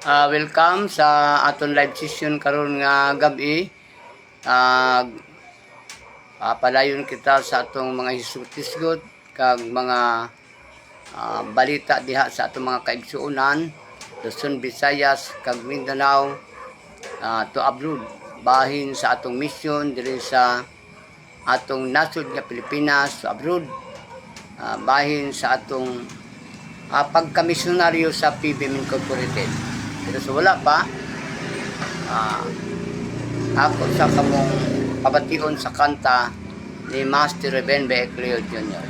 Welcome sa aton live session karon nga gabi. Uh, Padayon kita sa atong mga hisgot-hisgot kag mga balita diha sa atong mga kaigsuonan, Luzon, Visayas kag Mindanao to abroad bahin sa atong mission diri sa atong nasod nga Pilipinas to abroad, bahin sa atong pagkamisyonaryo sa PBM Incorporated. Pero so wala pa, ako sa kamong pabation sa kanta ni Master Reben B. Ecleo Jr.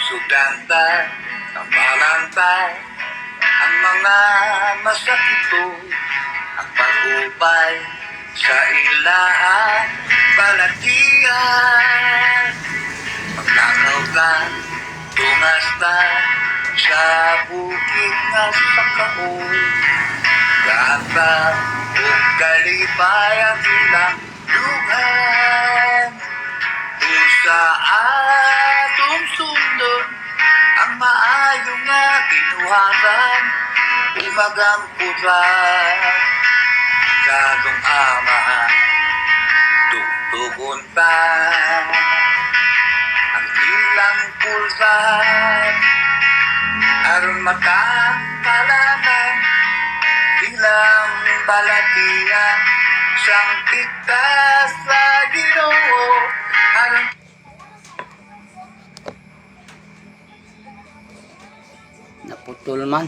Suganta, kamalantay, ang mga masakito, ang pag-upay sa ilahan, balatian. Maglakaw ka, tungas na sa bukid nga sa kaon. Gata o kalipay ang ilang lugan. Sa atong sundon, ang maayong nga kinuhanan, umagang putan. Kagong amahan, tugtugon pa ang ilang pulsan, aron makakalaman ilang balatian, siyang tigtas sa Ginoo. Naputol man.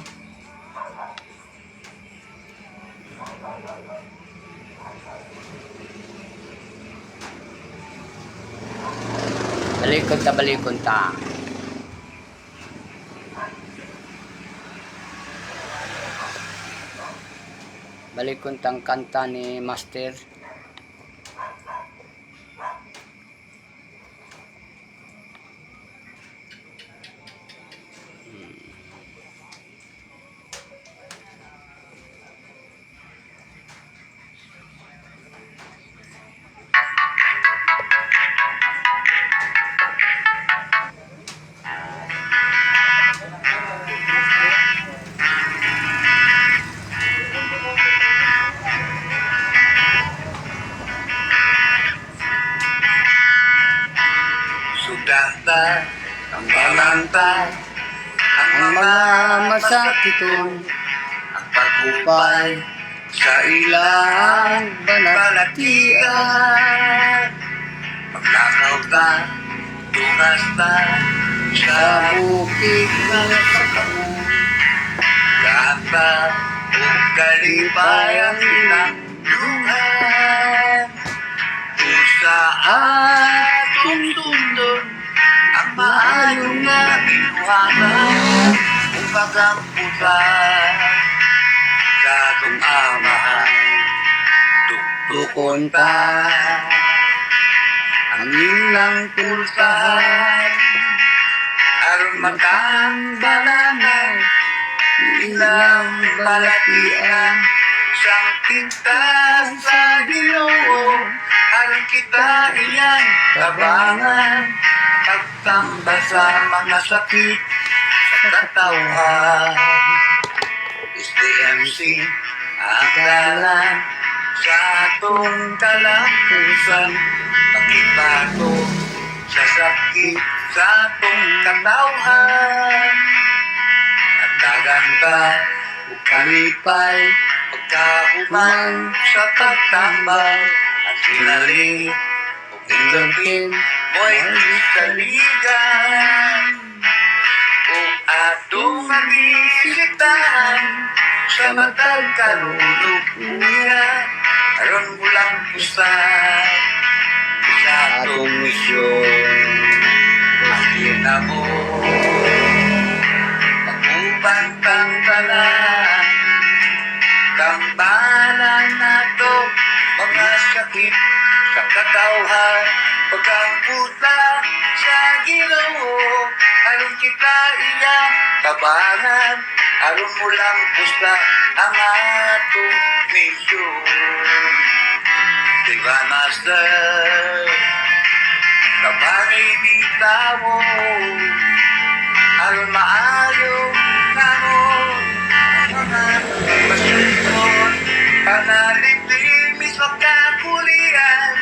Balikon ta. Balikon tang kanta ni Master. Suganta, ang balantay, ang mga masakiton, ang pagupay sa ilang balatian. Maglakaw ka, tungas na sa bukid nga sa kaon. Gata o kalipay ang ilang luhan. Sa atong sundon, ang maayong nga kinuhanan, umagang putan. Kagong amahan, tuktukon pa ang ilang pulsahan, aron makambalanan ilang balatian, siyang tigtas sa Ginoo. Aron kita iyang tabangan, pagtamba sa mga sakit sa katawhan. SDMC, agalan sa atong kalampusan, pagkibato sa sakit sa atong katawhan. At dagan ka o kalipay, pagkaumang sa pagtambal, at sinaling o pinagpin mo'y kaligan. Kung atong nagisitahan sa matag karulog niya, aron bulang pusan sa atong misyon. Akin na mo pag-uban kang tanan, kambalan na to mga sakit sa katawhan, pagkangputa sa Ginoo. Aron kita iyang tabangan, aron mo lang pusta ang atong misyon. Divine Master, kapangin itawo, alon maayo namo, mga pasyudon, panalipin, mismo kakulian,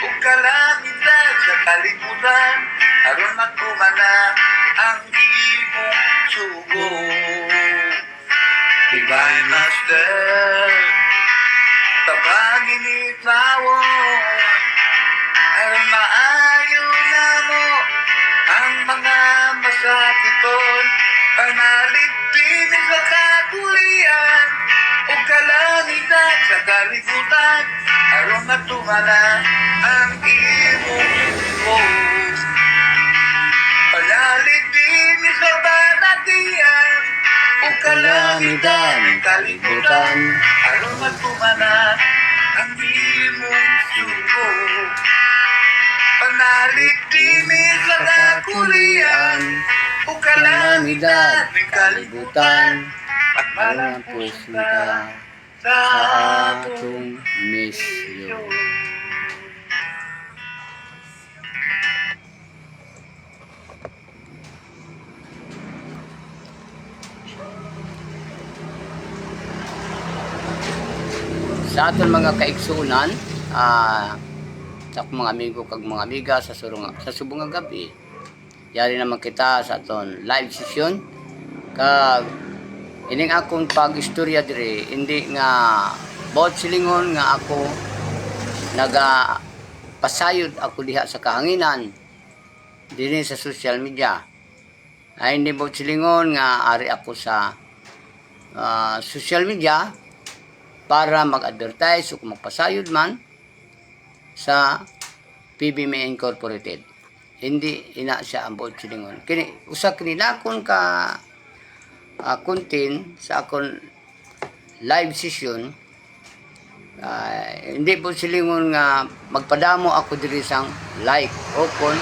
ug kalamitan sa kalibutan, aron magkumana ang imong sugo. Divine Master, tabangin itawo, aron maayo namo ang mga masakiton, panalipin sa kakulian, o kalangitan sa kalibutan, aron matumala ang imong sugo. Panalipin sa banatian, o kalangitan sa kalibutan, aron matumala ang imong sugo. Panalipin sa kakulian, o kalangitan sa kalibutan, Aron ang pusinta sa sa atong atong misyon. Sa aton mga kaigsunan, sa akong mga amigo kag mga amiga sa subong nga gabi, yari naman kita sa aton live session. Kag ining akong pag-istorya dire, hindi nga bawat silingon nga ako naga pasayod ako diha sa kahanginan dinhi sa social media. Ay hindi bawat silingon nga ari ako sa social media para mag-advertise o magpasayod man sa PBMA Incorporated. Hindi ina siya ang bawat silingon. Kini usa kini lakon ka content sa akong live session. Hindi po silingon nga magpadamo ako diri sang like o kon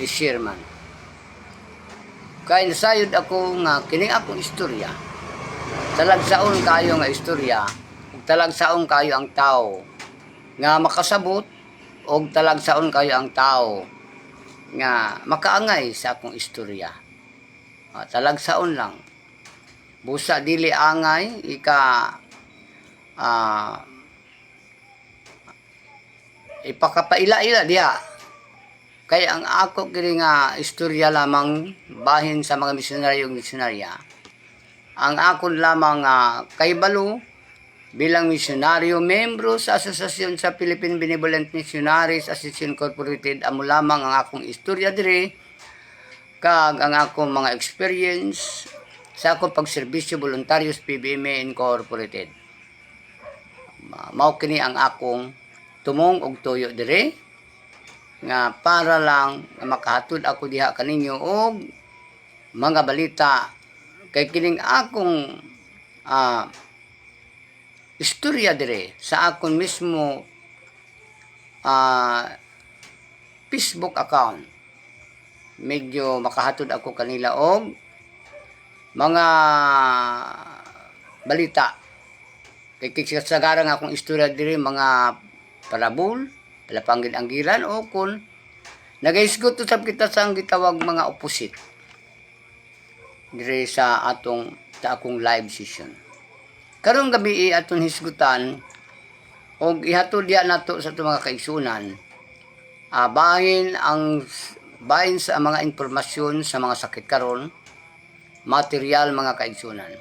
i-share man. Kaya nasayod ako nga kining akong istorya, talagsaon kayo nga istorya, ug talagsaon kayo ang tao nga makasabot, ug talagsaon kayo ang tao nga makaangay sa akong istorya. Talagsaon lang. Busa dili angay ipakapaila-ila diha. Kaya ang ako kini nga istorya lamang bahin sa mga misyonaryo ug misyonarya. Ang akon lamang kahibalo bilang misyonaryo, membro sa Asosasyon sa Philippine Benevolent Missionaries Association Incorporated, amo lamang ang akong istorya dire kag ang akong mga experience sa akong pagserbisyo voluntarios PBMA Incorporated. Mao kini ang akong tumong og tuyo dire nga para lang makahatod ako diha kaninyo og mga balita kay kining akong istorya dire sa akon mismo Facebook account. Medyo makahatod ako kanila og mga balita. Kay kisagaran akong istorya dire mga parabol, palapanggil-anggiran o kun nagaisgot usab kita sa gitawag mga opposite dire sa akong live session. Karong gabi aton hisgutan og ihatod diha nato sa atong mga kaigsunan bahin sa mga impormasyon sa mga sakit karon, material mga kaigsunan.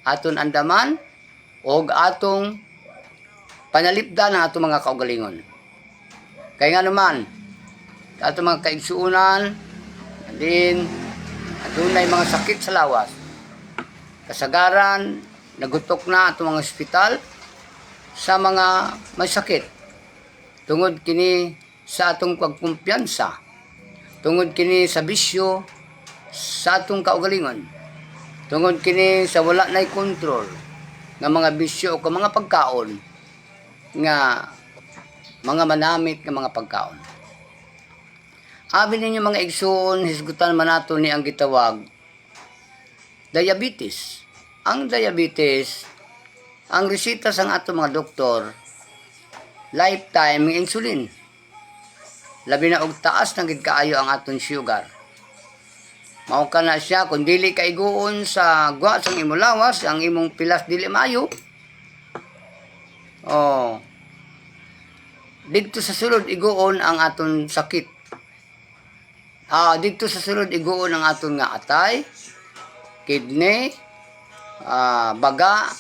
Aton andaman og atong panalipdan ang atong mga kaugalingon. Kaya nga naman, ato mga kaigsuunan, din, adunay mga sakit sa lawas. Kasagaran, nagutok na ato mga ospital sa mga may sakit. Tungod kini sa atong pagkumpiyansa. Tungod kini sa bisyo sa atong kaugalingon. Tungod kini sa wala na'y kontrol ng mga bisyo o mga pagkaon nga mga manamit nga mga pagkaon. Abi ninyo mga igsoon, hisgutan man nato ni ang gitawag diabetes. Ang diabetes, ang resita sang ato mga doktor, lifetime ng insulin. Labi na og taas na gid kaayo ang aton sugar. Mao kana siya kung dili ka iguon sa gwa sang imong lawas, ang imong pilas dili maayo. Oh. Dito sa sulod iguon ang aton sakit. Dito sa sulod iguon ang aton nga atay, kidney, baga,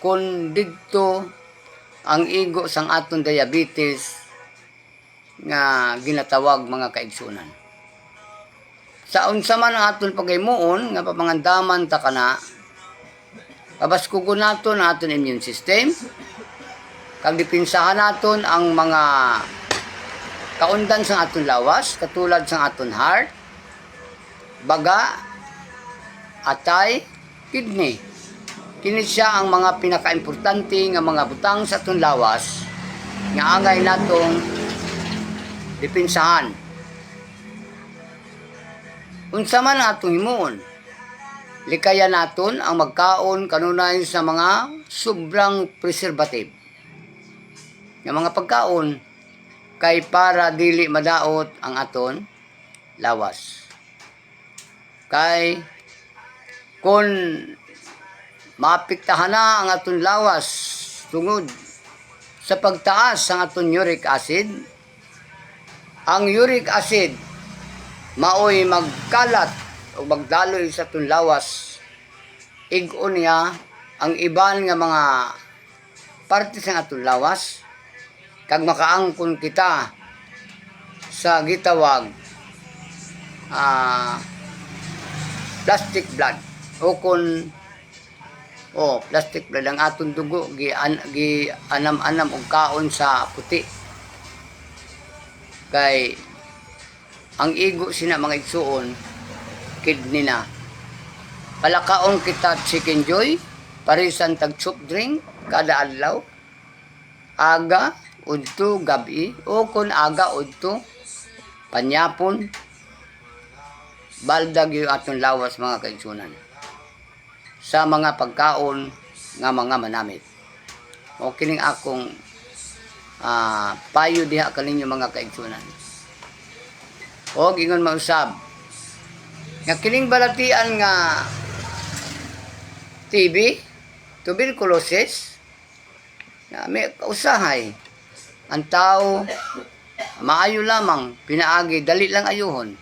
kung dito ang igo sang aton diabetes nga ginatawag mga kaigsunan. Sa unsa man ang aton paghimuon nga papangandaman ta kana, kabaskugon naton ang aton immune system, kag dipinsahan naton ang mga kaundan sang aton lawas, katulad sang aton heart, baga, atay, kidney. Kini siya ang mga pinakaimportante nga mga butang sa aton lawas nga angay natong dipinsahan. Unsa man ang atong himuon, likaya naton ang magkaon kanunay sa mga sobrang preservative nga mga pagkaon kay para dili madaot ang aton lawas. Kay kung maapektahan na ang aton lawas tungod sa pagtaas ng aton uric acid, ang uric acid maoy magkalat o magdaloy sa aton lawas, igon niya ang iban nga mga parte sa aton lawas, kag makaangkon kita sa gitawag plastic blood o kun plastic blood ang aton dugo gi anam-anam og kaon sa puti. Kay ang igo sina mga igsuon kidney na. Palakaon kita chicken joy, parisan tag soup drink kada adlaw, aga udto gabi o kun aga udto panyapon, baldag yung atong lawas mga kaigsunan sa mga pagkaon nga mga manamit. O kining akong payo diha kaninyo mga kaigsunan. O ingon mausab nga kining balatian nga TB, tuberculosis, na may kausahay ang tao maayo lamang pinaagi, dali lang ayuhon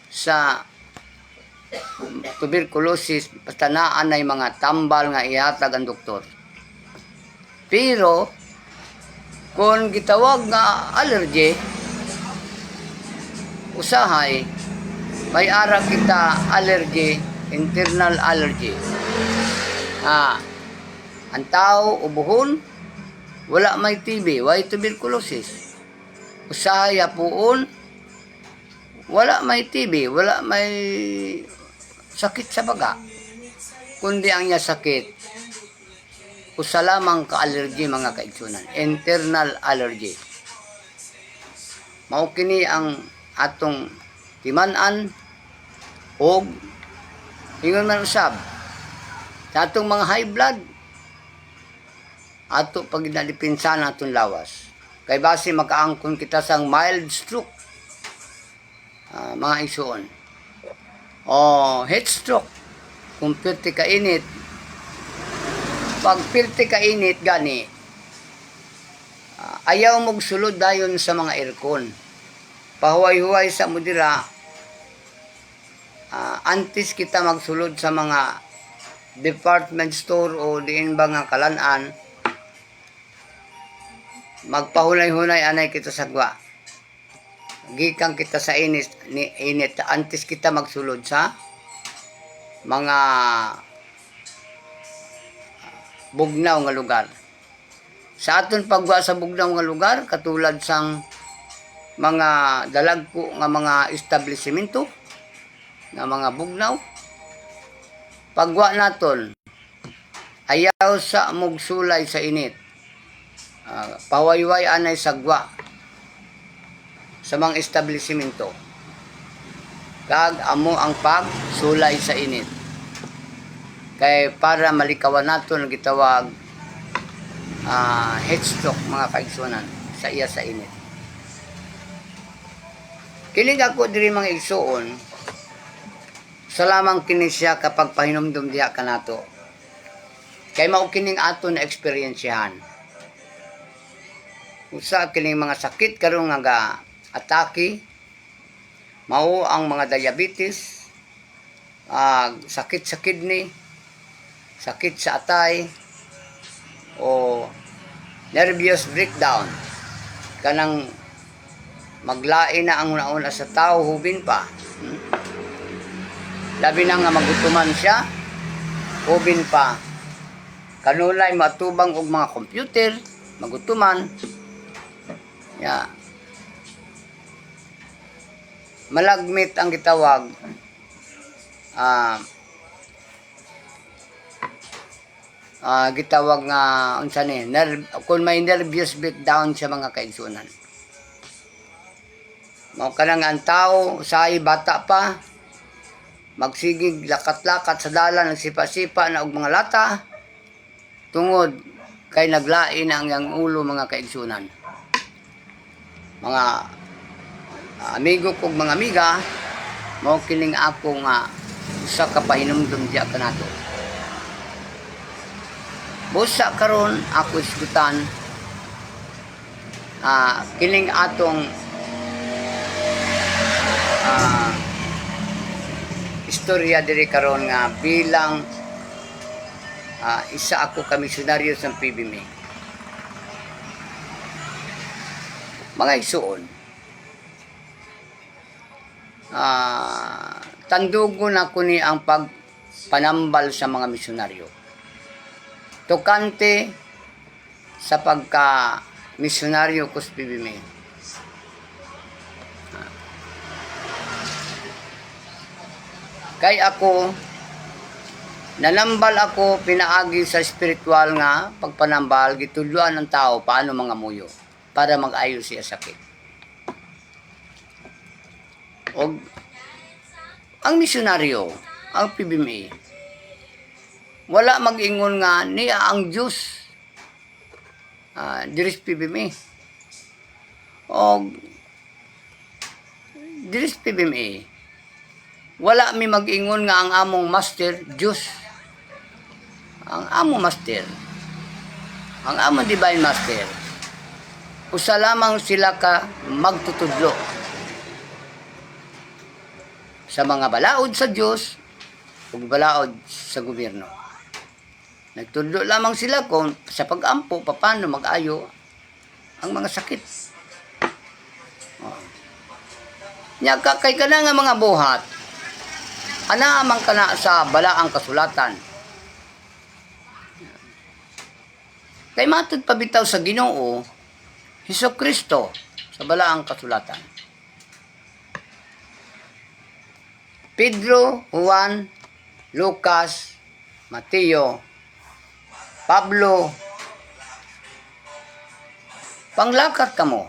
sa tuberculosis, basta naanay mga tambal nga ihatag ang doktor. Pero kung gitawag nga allergy, usahay may ara kita allergy, internal allergy. Ang tao ubuhon, wala may TB, why tuberculosis. Usahay hapuon, wala may TB, wala may sakit sa baga, kundi ang niya sakit usa lamang ka allergy mga kaigsunan, internal allergy. Mao kini ang atong timan-an og ingon man usab sa atong mga high blood, ato pag nalipinsan atong lawas, kay base makaangkon kita sang mild stroke, mga igsuon. Heat stroke, kung pirti ka init, pag pirti ka init gani, ayaw mong sulod dayon sa mga aircon, pahuway-huway sa mudira, antes kita magsulod sa mga department store o diin ba nga kalanan, magpahunay-hunay anay kita sa gwa, gikan kita sa init antes kita magsulod sa mga bugnaw nga lugar. Sa aton pagwa sa bugnaw nga lugar, katulad sang mga dalagko nga mga establishmento nga mga bugnaw, pagwa naton ayaw sa mugsulay sa init, pawayway anay sa gwa sa mga establishmento, kag amo ang pagsulay sa init, kay para malikawan naton gitawag heat stroke mga kaigsunan sa iya sa init. Kining ako diri mga igsuon, sa lamang kini siya kapag pahinumdum diha kanato. Kay mao kining ato na eksperyensyahan. Usa kining mga sakit karon nga atake, mao ang mga diabetes, sakit sa kidney, sakit sa atay, o nervous breakdown. Kanang maglain na ang una sa tao, hubin pa. Labi na nga magutuman siya, hubin pa. Kanulay matubang og mga computer, magutuman. Ya. Malagmit ang gitawag. Gitawag nga unsa ni, kung may nervous breakdown sa mga kaigsunan. Mao kanang ang tao usahay bata pa, magsigig lakat-lakat sa dalan, nagsipa-sipa na og mga lata tungod kay naglain ang yang ulo mga kaigsunan. Mga amigo kog mga amiga, mao kining ako nga usa ka pahinumdum diya kanato. Busa karon ako isgutan kining atong istorya diri karon nga bilang isa ako ka misyonaryo sa PBMA. Mga igsuon, tandugon ako ni ang pagpanambal sa mga misyonaryo. Tukante sa pagka misyonaryo ko sa PBMA. Kay ako, nanambal ako, pinaagi sa spiritual nga pagpanambal, gitudluan ng tao paano mga muyo para mag-ayos siya sakit. O ang misyonaryo, ang PBMA, wala mag-ingon nga niya ang Diyos diri sa PBMA. O diri sa PBMA, wala mi mag-ingon nga ang among master Diyos. Ang among master, ang among divine master, usa lamang sila ka magtutudlo sa mga balaod sa Diyos ug balaod sa gobyerno. Nagtudlo lamang sila kung sa pag-ampo paano mag-ayo ang mga sakit. Nya kay kana nga mga buhat, ana man kana sa balaang kasulatan. Kay matud pabitaw sa Ginoo Hesukristo sa balaang kasulatan. Pedro, Juan, Lucas, Mateo, Pablo, panglakat kamo.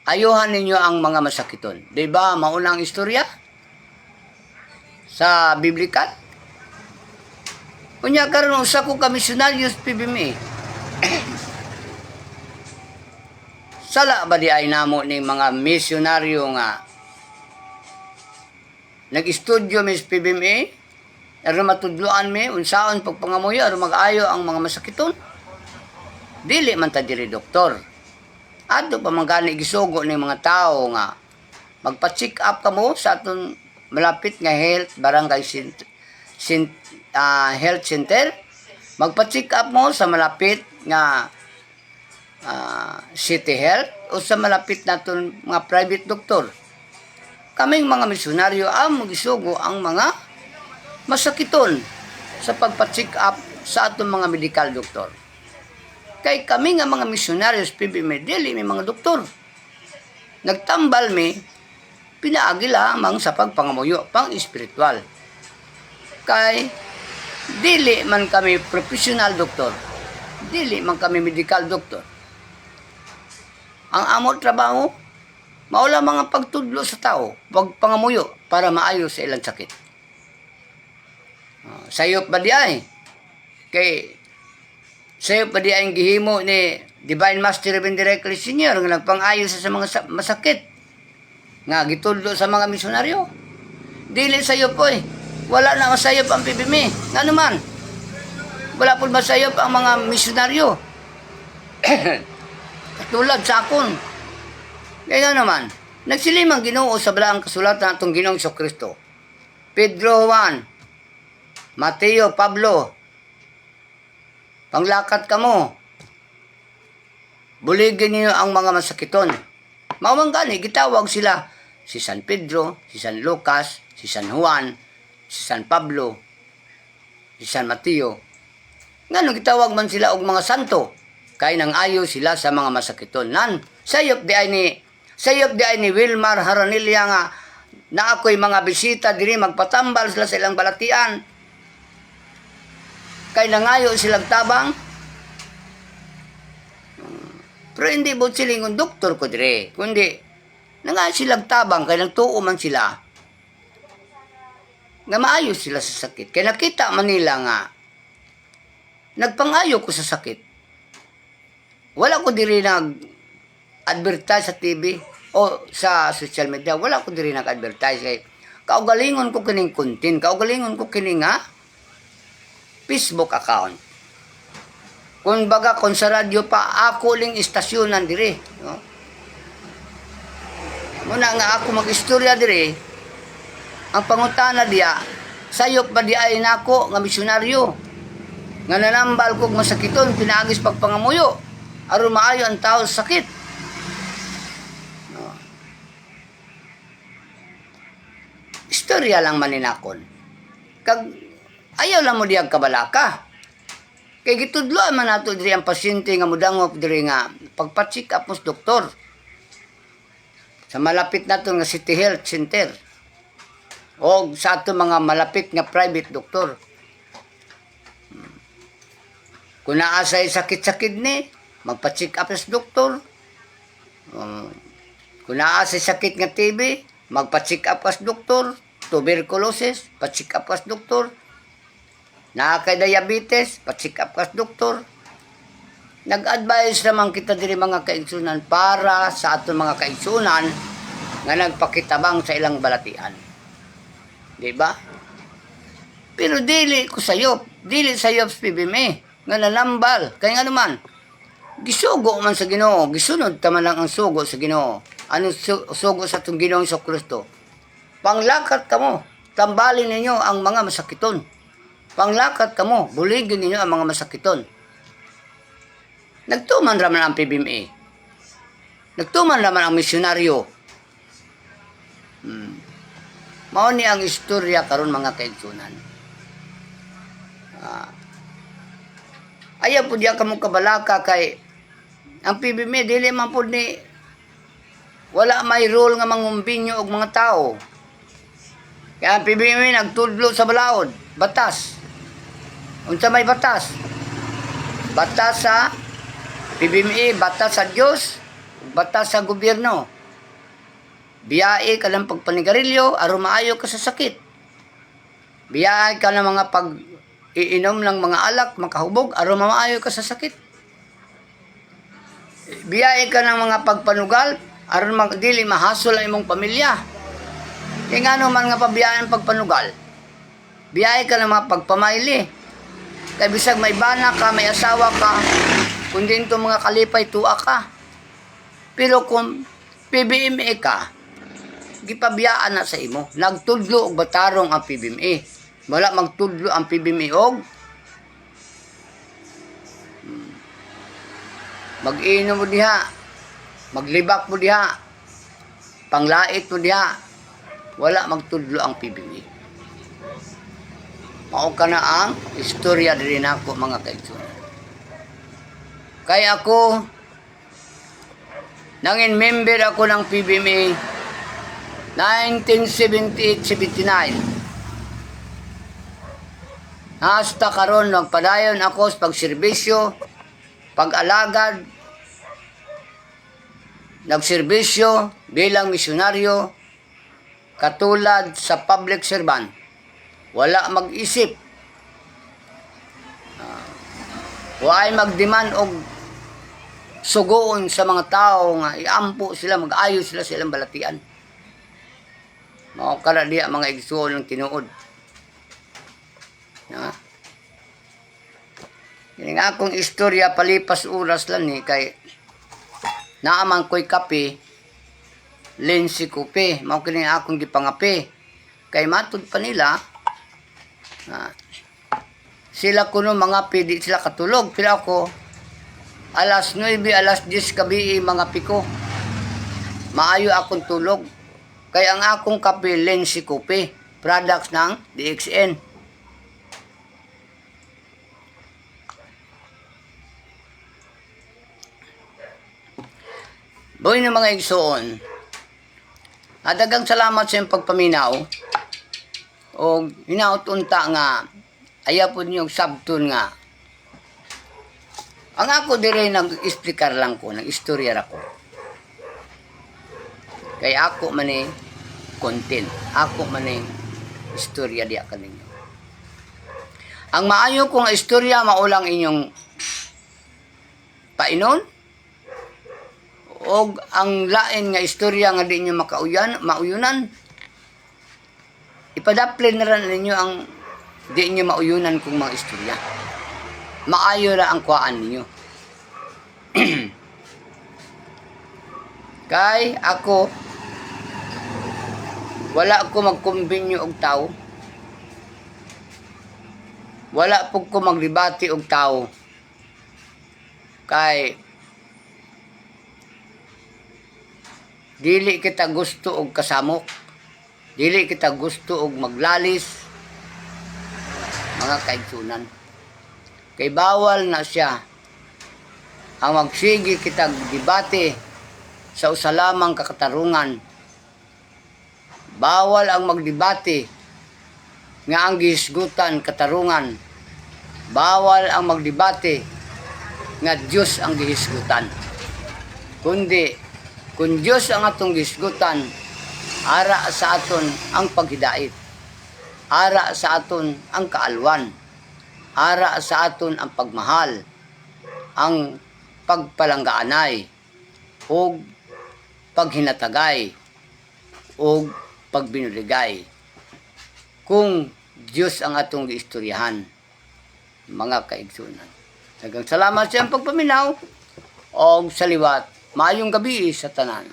Ayuhan ninyo ang mga masakiton. Diba maunang istorya sa Biblikat? Kunya karon usa ko ka misyonaryo sa PBMA. Sala ba di ay namo ning mga misyonaryo nga nag-estudyo mi sa PBMA? Aron matudloan mi unsaon pagpangamuyo aron mag-ayo ang mga masakiton? Dili man ta diri doktor. Adto pa man gani gisugo ning mga tao nga magpa-check up kamo sa aton malapit nga barangay health center. Magpa-check up mo sa malapit nga city health o sa malapit naton mga private doktor. Kaming mga misyonaryo ang magisugo ang mga masakiton sa pagpa-check up sa aton mga medical doktor. Kay kami nga mga misyonaryo sa PBMA, dili may mga doktor. Nagtambal mi, pinaagi lamang sa pagpangamuyo, pang-espiritual. Kay dili man kami professional doktor. Dili man kami medical doktor. Ang amo trabaho, maula mga pagtudlo sa tao, pagpangamuyo para maayos sa ilang sakit. Sayop ba di ay? Kay Sayo pa di ang gihimo ni Divine Master Reverend Directly Senior nga nagpang-ayo sa mga masakit nga gitudlo sa mga misyonaryo. Dili sayo po wala na masayop ang PBMI. Nga naman, wala po masayop ang mga misyonaryo. Katulad sa akon. Kaya nga naman, nagsilim ang Ginoo sa balaang kasulatan atong Ginoong Kristo. Pedro, Juan, Mateo, Pablo, panglakat kamo. Buligin niyo ang mga masakiton. Mawang gani, gitawag sila si San Pedro, si San Lucas, si San Juan, si San Pablo, si San Mateo. Ngano gitawag man sila og mga santo, kay nang ayo sila sa mga masakiton. Nan, sayop di ay ni Wilmar Haranilla nga na ako'y mga bisita diri magpatambal sila sa ilang balatian. Kay nangayo silang tabang. Pero hindi po silingon doktor ko dire, kundi nangayo silang tabang kay nagtuo man sila nga maayos sila sa sakit. Kaya nakita man nila nga nagpangayo ko sa sakit. Wala ko diri nag-advertise sa TV o sa social media. Wala ko diri nag-advertise. Kaya kaugalingon ko kining content. Kaugalingon ko kining Facebook account. Kung baga, kung sa radyo pa, ako ling istasyonan diri. No? Muna nga ako mag-istorya diri, ang pangutana diya, sayop ba di ay nako nga misyonaryo nga nanambal kog masakiton pinaagis pagpangamuyo aron maayo ang tao sa sakit. No. Istorya lang maninakon. Kag ayaw lang mo diyang kabalaka. Kay gitudloan man nato diri ang pasyente nga mudangop diri nga pagpa-check up mos doktor. Sa malapit nato nga City Health Center. O sa ato mga malapit nga private doktor. Kung naasay sakit-sakit ni, magpa-check up sa doktor. Kung naasay sakit nga TB, magpa-check up sa doktor. Tuberculosis, pa-check up sa doktor. Nakakay diabetes, pa-check up sa doktor. Nag-advise naman kita diri mga kaigsunan para sa ato mga kaigsunan nga nagpakitabang sa ilang balatian. Diba? Pero dili ko sayop. Dili sayop sa PBMI. Nga nanambal. Kaya nga naman, gisugo man sa Ginoo. Gisunod tama lang ang sugo sa Ginoo. Ano sugo sa itong Ginoong Kristo? Panglakat kamo. Tambalin ninyo ang mga masakiton. Panglakat kamo. Buligin ninyo ang mga masakiton. Nagtuman raman ang PBMI. Nagtuman raman ang misyonaryo. Mao ni ang istorya karon mga kaigsunan. Ayaw po diya kamong kabalaka kay ang PBMI dili man po ni wala may role nga mangumbinyo og mga tao. Kaya ang PBMI nagtudlo sa balaod, batas. Unsa may batas? Batas sa PBMI, batas sa Dios, batas sa gobyerno. Biyahe ka ng pagpanigarilyo, aron maayo ka sa sakit. Biyahe ka ng mga pag-iinom ng mga alak, makahubog, aron maayo ka sa sakit. Biyahe ka ng mga pagpanugal, aron dili mahasol ang imong pamilya. Kaya nga naman nga pabiyahe ang pagpanugal. Biyahe ka ng mga pagpamaili. Kaya bisag may bana ka, may asawa ka, kundi ito mga kalipay, tuwa ka. Pero kung PBMI ka, gipabiyaan na sa imo. Nagtudlo og batarong ang PBMI. Wala magtudlo ang PBMI og mag-inom mo diha, maglibak mo diha, panglait mo diha. Wala magtudlo ang PBMI. Mao ka na ang istorya diri nako mga kaigsunan. Kaya ako nangin member ako ng PBMI 1978-79. Hasta karon nagpadayon ako sa pagserbisyo, pag-alagad, nagserbisyo bilang misyonaryo, katulad sa public servant. Wala mag-isip. Wa ay magdemand og sugoon sa mga tao nga iampo sila, mag-ayos sila sa ilang balatian. Mao kala diya mga igsoon ng tinuod. Na? Yung akong istorya palipas oras lang ni kay naaman ko'y kape, lensi kope, mao kini akong gipangape. Kay matud pa nila, sila kuno mga pidi sila katulog, pero ako, alas 9, alas 10 gabi mga piko, maayo akong tulog. Kaya ang akong kape, lensi kope, products ng DXN. Boy na mga igsoon, daghang salamat sa iyong pagpaminaw o hinaut unta nga ayaw po niyong sabton nga ang ako dire nag-explicar lang ko, nag-istorya ako. Kaya ako man content, ako man istorya diya kaninyo. Ang maayo kong istorya maulang inyong painon, o ang lain nga istorya nga di nyo mauyunan, ipadaple na rin ninyo ang di nyo mauyunan kong mga istorya. Maayo ra ang kuhaan ninyo. Kay ako, wala ko magkumbinyo og tao. Wala po ko maglibati og tao. Kay dili kita gusto og kasamok. Dili kita gusto og maglalis. Mga kaigsunan. Kay bawal na siya ang magsigi kita debate sa usalamang kakatarungan. Bawal ang magdebate nga ang gihisgutan katarungan. Bawal ang magdebate nga Diyos ang gihisgutan. Kundi kung Diyos ang atong gisgutan, ara sa aton ang paghidait. Ara sa aton ang kaalwan. Ara sa aton ang pagmahal. Ang pagpalanggaanay. O paghinatagay. O pagbinuligay. Kung Diyos ang atong giistoryahan, mga kaigsunan. Daghang salamat sa iyong pagpaminaw o sa liwat. Maayong gabi sa tanan.